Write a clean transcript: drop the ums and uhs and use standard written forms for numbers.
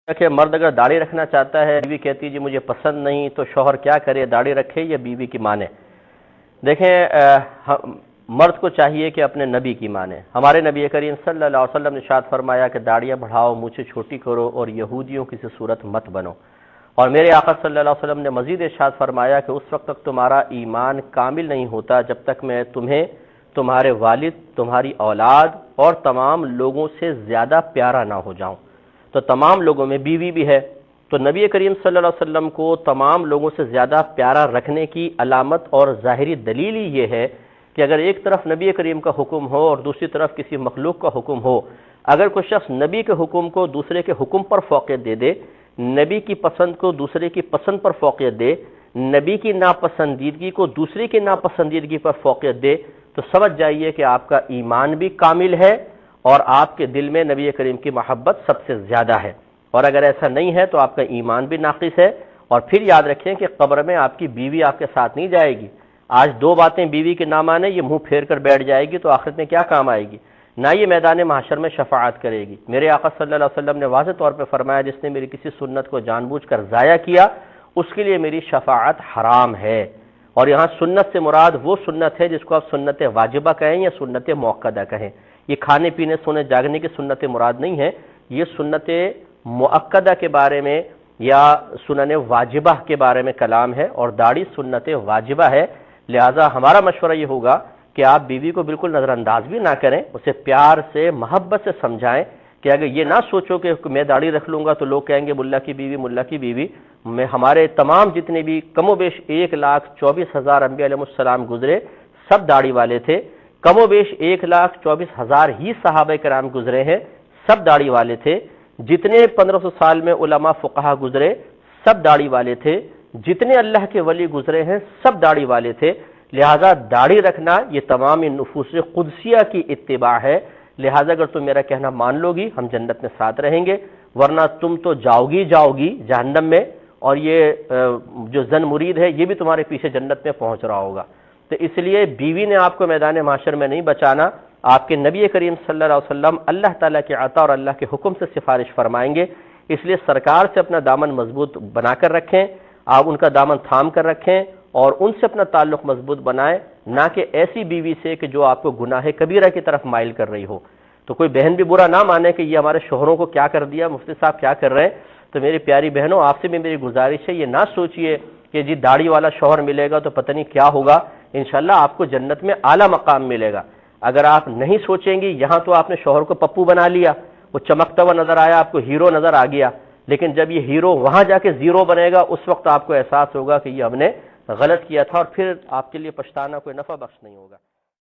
کہ مرد اگر داڑھی رکھنا چاہتا ہے، بیوی کہتی جی مجھے پسند نہیں، تو شوہر کیا کرے، داڑھی رکھے یا بیوی کی مانے؟ دیکھیں، مرد کو چاہیے کہ اپنے نبی کی مانے۔ ہمارے نبی کریم صلی اللہ علیہ وسلم نے ارشاد فرمایا کہ داڑیاں بڑھاؤ، مونچھیں چھوٹی کرو اور یہودیوں کی سی صورت مت بنو۔ اور میرے آقا صلی اللہ علیہ وسلم نے مزید ارشاد فرمایا کہ اس وقت تک تمہارا ایمان کامل نہیں ہوتا جب تک میں تمہیں تمہارے والد، تمہاری اولاد اور تمام لوگوں سے زیادہ پیارا نہ ہو جاؤں۔ تو تمام لوگوں میں بیوی بھی ہے، تو نبی کریم صلی اللہ علیہ وسلم کو تمام لوگوں سے زیادہ پیارا رکھنے کی علامت اور ظاہری دلیل ہی یہ ہے کہ اگر ایک طرف نبی کریم کا حکم ہو اور دوسری طرف کسی مخلوق کا حکم ہو، اگر کوئی شخص نبی کے حکم کو دوسرے کے حکم پر فوقیت دے دے، نبی کی پسند کو دوسرے کی پسند پر فوقیت دے، نبی کی ناپسندیدگی کو دوسرے کی ناپسندیدگی پر فوقیت دے، تو سمجھ جائیے کہ آپ کا ایمان بھی کامل ہے اور آپ کے دل میں نبی کریم کی محبت سب سے زیادہ ہے۔ اور اگر ایسا نہیں ہے تو آپ کا ایمان بھی ناقص ہے۔ اور پھر یاد رکھیں کہ قبر میں آپ کی بیوی آپ کے ساتھ نہیں جائے گی۔ آج دو باتیں بیوی کے نہ مانے، یہ منہ پھیر کر بیٹھ جائے گی تو آخرت میں کیا کام آئے گی؟ نہ یہ میدان محشر میں شفاعت کرے گی۔ میرے آقا صلی اللہ علیہ وسلم نے واضح طور پہ فرمایا جس نے میری کسی سنت کو جان بوجھ کر ضائع کیا اس کے لیے میری شفاعت حرام ہے۔ اور یہاں سنت سے مراد وہ سنت ہے جس کو آپ سنت واجبہ کہیں یا سنت مؤکدہ کہیں۔ یہ کھانے پینے سونے جاگنے کی سنت مراد نہیں ہے، یہ سنت مؤکدہ کے بارے میں یا سنن واجبہ کے بارے میں کلام ہے، اور داڑھی سنت واجبہ ہے۔ لہٰذا ہمارا مشورہ یہ ہوگا کہ آپ بیوی کو بالکل نظر انداز بھی نہ کریں، اسے پیار سے محبت سے سمجھائیں کہ اگر یہ نہ سوچو کہ میں داڑھی رکھ لوں گا تو لوگ کہیں گے ملا کی بیوی ملا کی بیوی۔ ہمارے تمام جتنے بھی کم و بیش 1,24,000 انبیاء علیہ السلام گزرے سب داڑھی والے تھے، کم و بیش 1,24,000 ہی صحابہ کرام گزرے ہیں، سب داڑھی والے تھے۔ جتنے 1500 سال میں علماء فقہا گزرے سب داڑھی والے تھے، جتنے اللہ کے ولی گزرے ہیں سب داڑھی والے تھے۔ لہٰذا داڑھی رکھنا یہ تمام نفوس قدسیہ کی اتباع ہے۔ لہٰذا اگر تم میرا کہنا مان لو گی ہم جنت میں ساتھ رہیں گے، ورنہ تم تو جاؤ گی جہنم میں، اور یہ جو زن مرید ہے یہ بھی تمہارے پیچھے جنت میں پہنچ رہا ہوگا۔ تو اس لیے بیوی نے آپ کو میدان محشر میں نہیں بچانا، آپ کے نبی کریم صلی اللہ علیہ وسلم اللہ تعالیٰ کے عطا اور اللہ کے حکم سے سفارش فرمائیں گے۔ اس لیے سرکار سے اپنا دامن مضبوط بنا کر رکھیں، آپ ان کا دامن تھام کر رکھیں اور ان سے اپنا تعلق مضبوط بنائیں، نہ کہ ایسی بیوی سے کہ جو آپ کو گناہ کبیرہ کی طرف مائل کر رہی ہو۔ تو کوئی بہن بھی برا نہ مانے کہ یہ ہمارے شوہروں کو کیا کر دیا، مفتی صاحب کیا کر رہے ہیں۔ تو میری پیاری بہنوں، آپ سے بھی میری گزارش ہے، یہ نہ سوچئے کہ جی داڑھی والا شوہر ملے گا تو پتہ نہیں کیا ہوگا، انشاءاللہ آپ کو جنت میں اعلیٰ مقام ملے گا۔ اگر آپ نہیں سوچیں گی، یہاں تو آپ نے شوہر کو پپو بنا لیا، وہ چمکتا ہوا نظر آیا، آپ کو ہیرو نظر آ گیا، لیکن جب یہ ہیرو وہاں جا کے زیرو بنے گا اس وقت آپ کو احساس ہوگا کہ یہ ہم نے غلط کیا تھا، اور پھر آپ کے لیے پچھتانا کوئی نفع بخش نہیں ہوگا۔